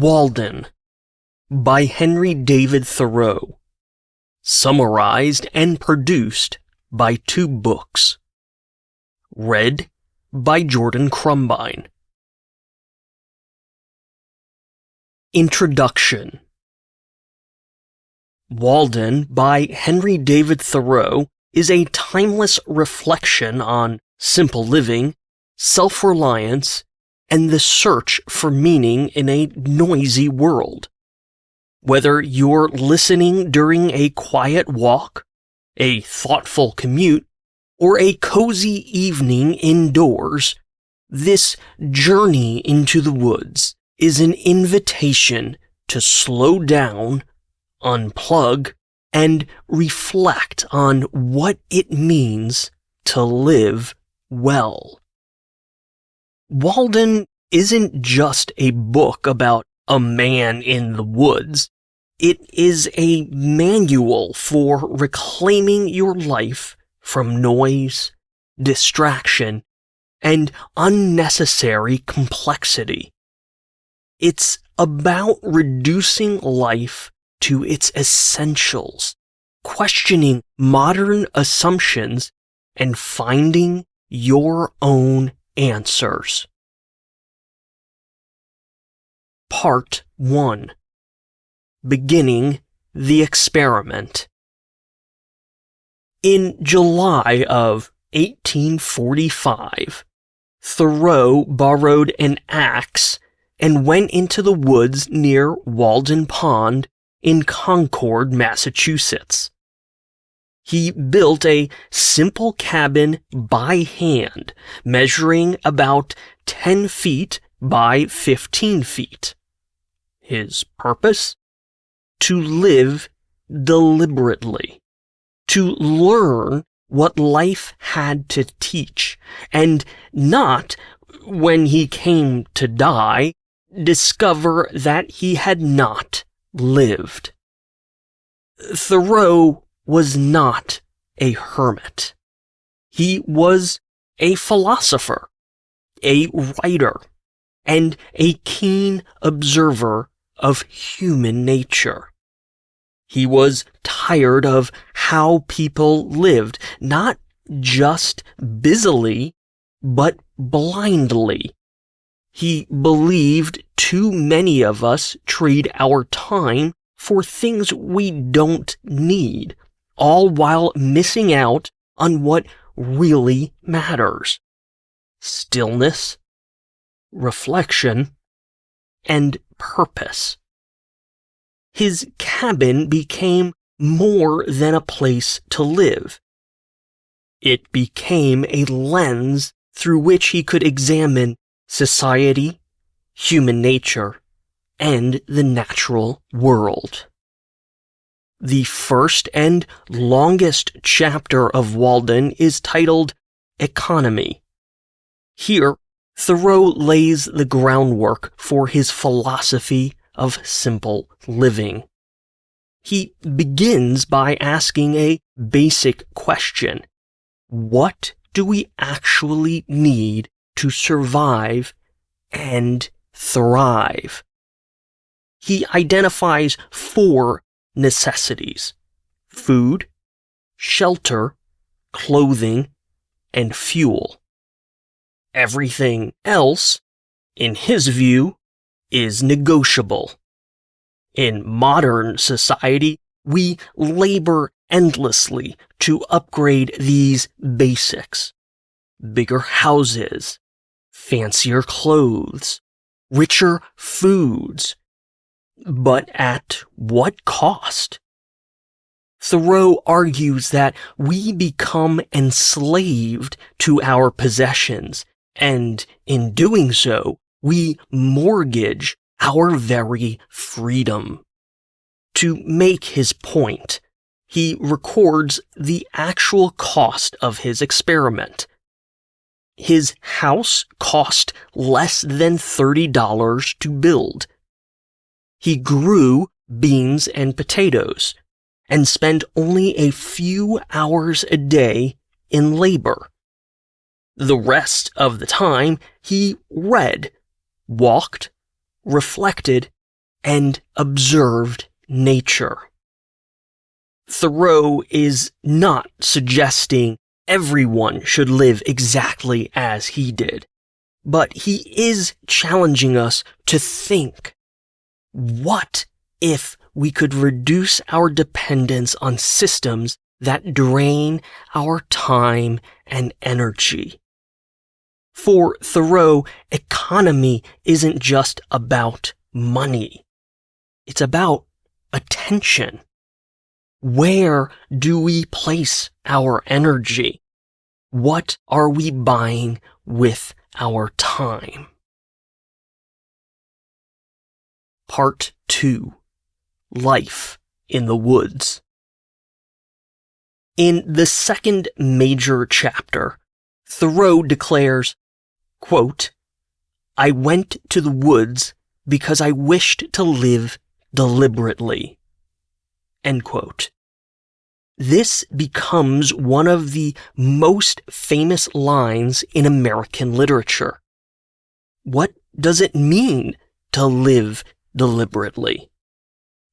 Walden by Henry David Thoreau. Summarized and produced by 2 Books. Read by Jordan Crumbine. Introduction. Walden by Henry David Thoreau is a timeless reflection on simple living, self-reliance, and the search for meaning in a noisy world. Whether you're listening during a quiet walk, a thoughtful commute, or a cozy evening indoors, this journey into the woods is an invitation to slow down, unplug, and reflect on what it means to live well. Walden isn't just a book about a man in the woods. It is a manual for reclaiming your life from noise, distraction, and unnecessary complexity. It's about reducing life to its essentials, questioning modern assumptions, and finding your own answers. Part 1. Beginning the experiment. In July of 1845, Thoreau borrowed an axe and went into the woods near Walden Pond in Concord, Massachusetts. He built a simple cabin by hand, measuring about 10 feet by 15 feet. His purpose? To live deliberately, to learn what life had to teach, and not, when he came to die, discover that he had not lived. Thoreau was not a hermit. He was a philosopher, a writer, and a keen observer of human nature. He was tired of how people lived, not just busily, but blindly. He believed too many of us trade our time for things we don't need, all while missing out on what really matters: stillness, reflection, and purpose. His cabin became more than a place to live. It became a lens through which he could examine society, human nature, and the natural world. The first and longest chapter of Walden is titled Economy. Here, Thoreau lays the groundwork for his philosophy of simple living. He begins by asking a basic question: what do we actually need to survive and thrive? He identifies 4 necessities: food, shelter, clothing, and fuel. Everything else, in his view, is negotiable. In modern society, we labor endlessly to upgrade these basics: bigger houses, fancier clothes, richer foods. But at what cost? Thoreau argues that we become enslaved to our possessions, and in doing so, we mortgage our very freedom. To make his point, he records the actual cost of his experiment. His house cost less than $30 to build. He grew beans and potatoes, and spent only a few hours a day in labor. The rest of the time, he read, walked, reflected, and observed nature. Thoreau is not suggesting everyone should live exactly as he did, but he is challenging us to think, what if we could reduce our dependence on systems that drain our time and energy? For Thoreau, economy isn't just about money. It's about attention. Where do we place our energy? What are we buying with our time? Part 2. Life in the Woods. In the second major chapter, Thoreau declares, quote, "I went to the woods because I wished to live deliberately." End quote. This becomes one of the most famous lines in American literature. What does it mean to live deliberately?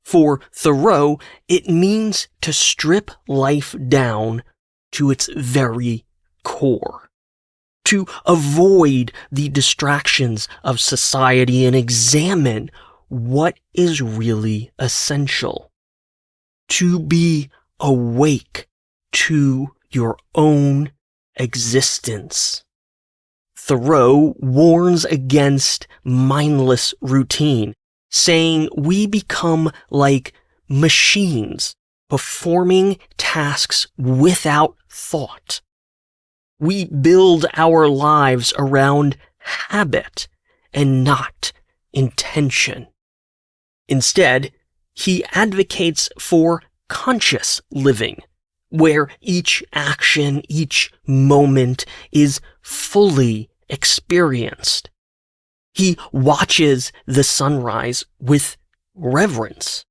For Thoreau, it means to strip life down to its very core, to avoid the distractions of society and examine what is really essential, to be awake to your own existence. Thoreau warns against mindless routine, saying we become like machines performing tasks without thought. We build our lives around habit and not intention. Instead, he advocates for conscious living, where each action, each moment is fully experienced. He watches the sunrise with reverence.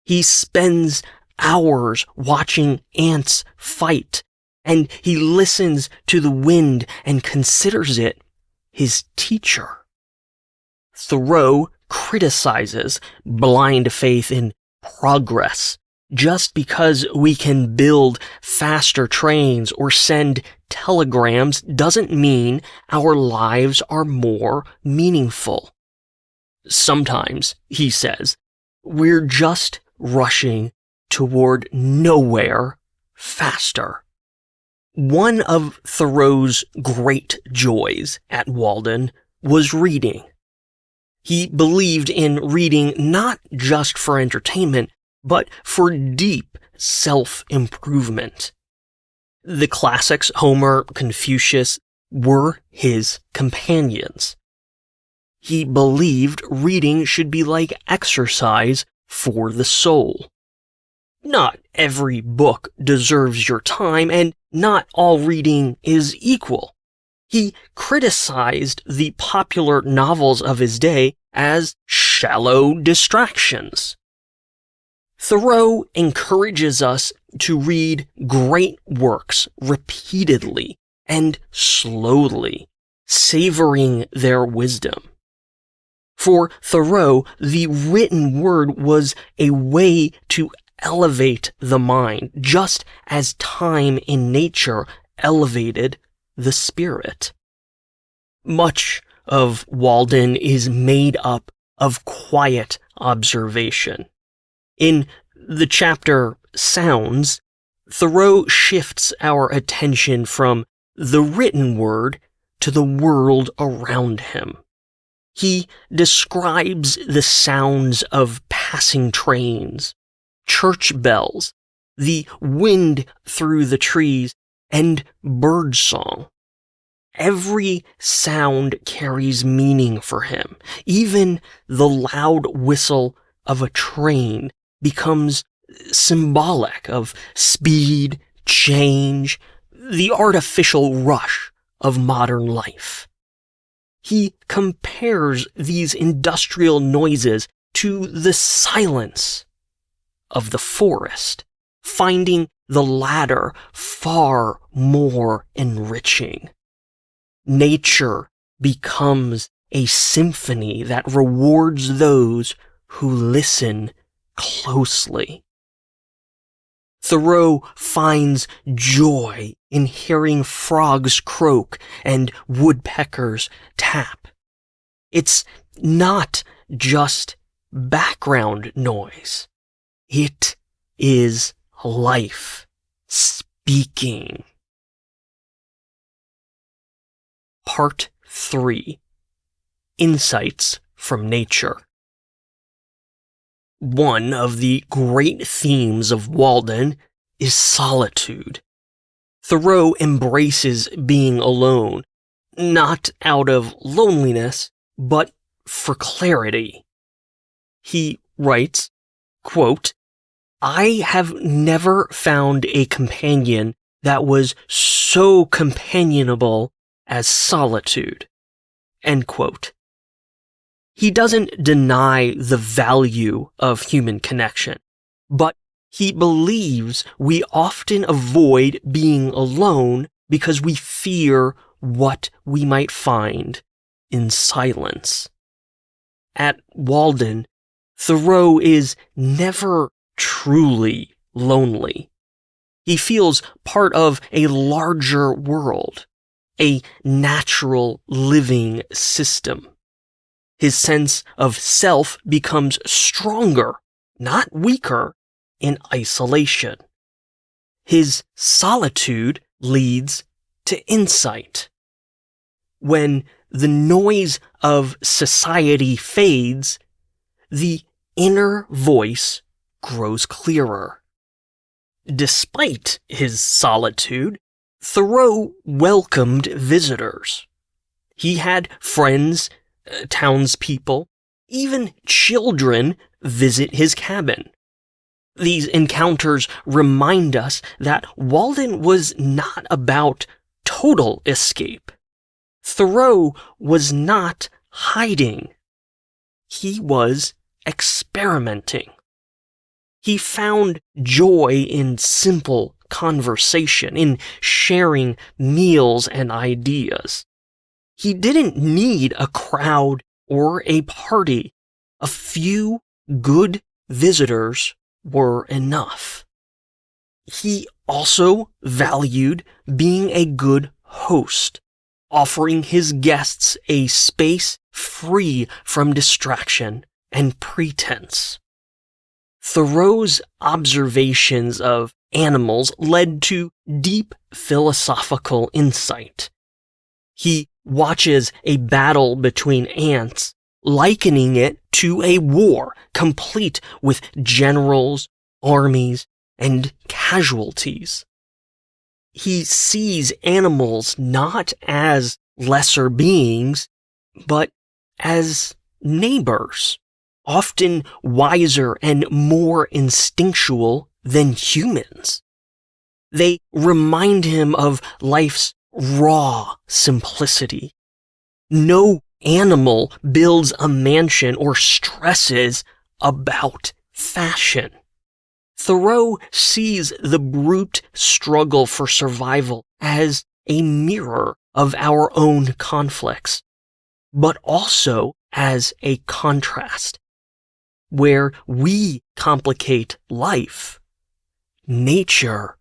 He spends hours watching ants fight, and he listens to the wind and considers it his teacher. Thoreau criticizes blind faith in progress. Just because we can build faster trains or send telegrams doesn't mean our lives are more meaningful. Sometimes, he says, we're just rushing toward nowhere faster. One of Thoreau's great joys at Walden was reading. He believed in reading not just for entertainment, but for deep self-improvement. The classics, Homer, Confucius, were his companions. He believed reading should be like exercise for the soul. Not every book deserves your time, and not all reading is equal. He criticized the popular novels of his day as shallow distractions. Thoreau encourages us to read great works repeatedly and slowly, savoring their wisdom. For Thoreau, the written word was a way to elevate the mind, just as time in nature elevated the spirit. Much of Walden is made up of quiet observation. In the chapter Sounds, Thoreau shifts our attention from the written word to the world around him. He describes the sounds of passing trains, church bells, the wind through the trees, and birdsong. Every sound carries meaning for him. Even the loud whistle of a train becomes symbolic of speed, change, the artificial rush of modern life. He compares these industrial noises to the silence of the forest, finding the latter far more enriching. Nature becomes a symphony that rewards those who listen closely. Thoreau finds joy in hearing frogs croak and woodpeckers tap. It's not just background noise. It is life speaking. Part 3. Insights from Nature. One of the great themes of Walden is solitude. Thoreau embraces being alone, not out of loneliness, but for clarity. He writes, quote, "I have never found a companion that was so companionable as solitude." End quote. He doesn't deny the value of human connection, but he believes we often avoid being alone because we fear what we might find in silence. At Walden, Thoreau is never truly lonely. He feels part of a larger world, a natural living system. His sense of self becomes stronger, not weaker, in isolation. His solitude leads to insight. When the noise of society fades, the inner voice grows clearer. Despite his solitude, Thoreau welcomed visitors. He had friends, townspeople, even children visit his cabin. These encounters remind us that Walden was not about total escape. Thoreau was not hiding. He was experimenting. He found joy in simple conversation, in sharing meals and ideas. He didn't need a crowd or a party. A few good visitors were enough. He also valued being a good host, offering his guests a space free from distraction and pretense. Thoreau's observations of animals led to deep philosophical insight. He watches a battle between ants, likening it to a war complete with generals, armies, and casualties. He sees animals not as lesser beings, but as neighbors, often wiser and more instinctual than humans. They remind him of life's raw simplicity. No animal builds a mansion or stresses about fashion. Thoreau sees the brute struggle for survival as a mirror of our own conflicts, but also as a contrast. Where we complicate life, nature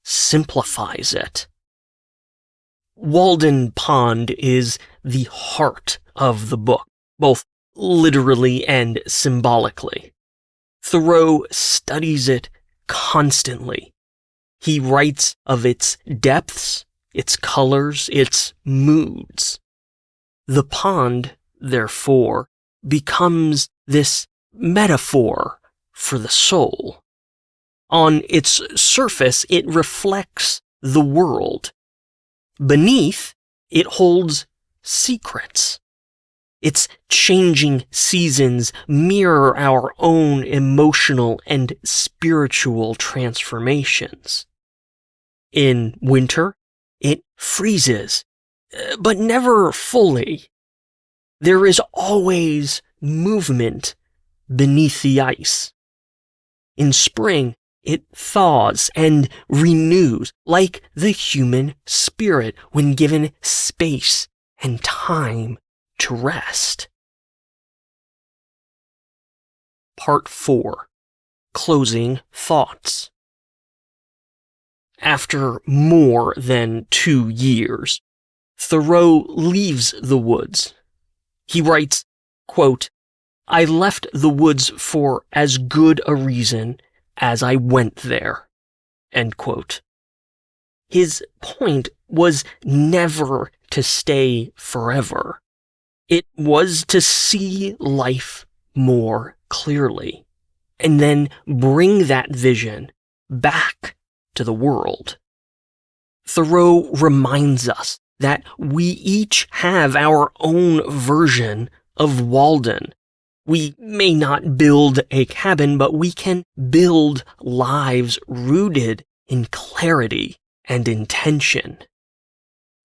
simplifies it. Walden Pond is the heart of the book, both literally and symbolically. Thoreau studies it constantly. He writes of its depths, its colors, its moods. The pond, therefore, becomes this metaphor for the soul. On its surface, it reflects the world. Beneath, it holds secrets. Its changing seasons mirror our own emotional and spiritual transformations. In winter, it freezes, but never fully. There is always movement beneath the ice. In spring, it thaws and renews like the human spirit when given space and time to rest. Part 4. Closing Thoughts. After more than 2 years, Thoreau leaves the woods. He writes, quote, "I left the woods for as good a reason as I went there." End quote. His point was never to stay forever. It was to see life more clearly, and then bring that vision back to the world. Thoreau reminds us that we each have our own version of Walden. We may not build a cabin, but we can build lives rooted in clarity and intention.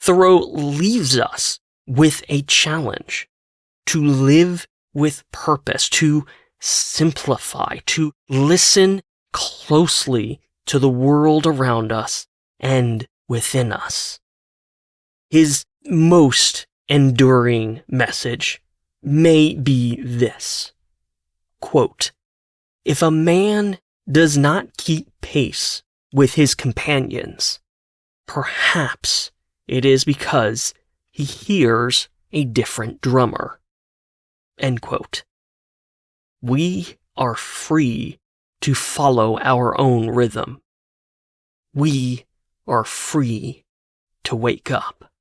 Thoreau leaves us with a challenge to live with purpose, to simplify, to listen closely to the world around us and within us. His most enduring message may be this, quote, "If a man does not keep pace with his companions, perhaps it is because he hears a different drummer." End quote. We are free to follow our own rhythm. We are free to wake up.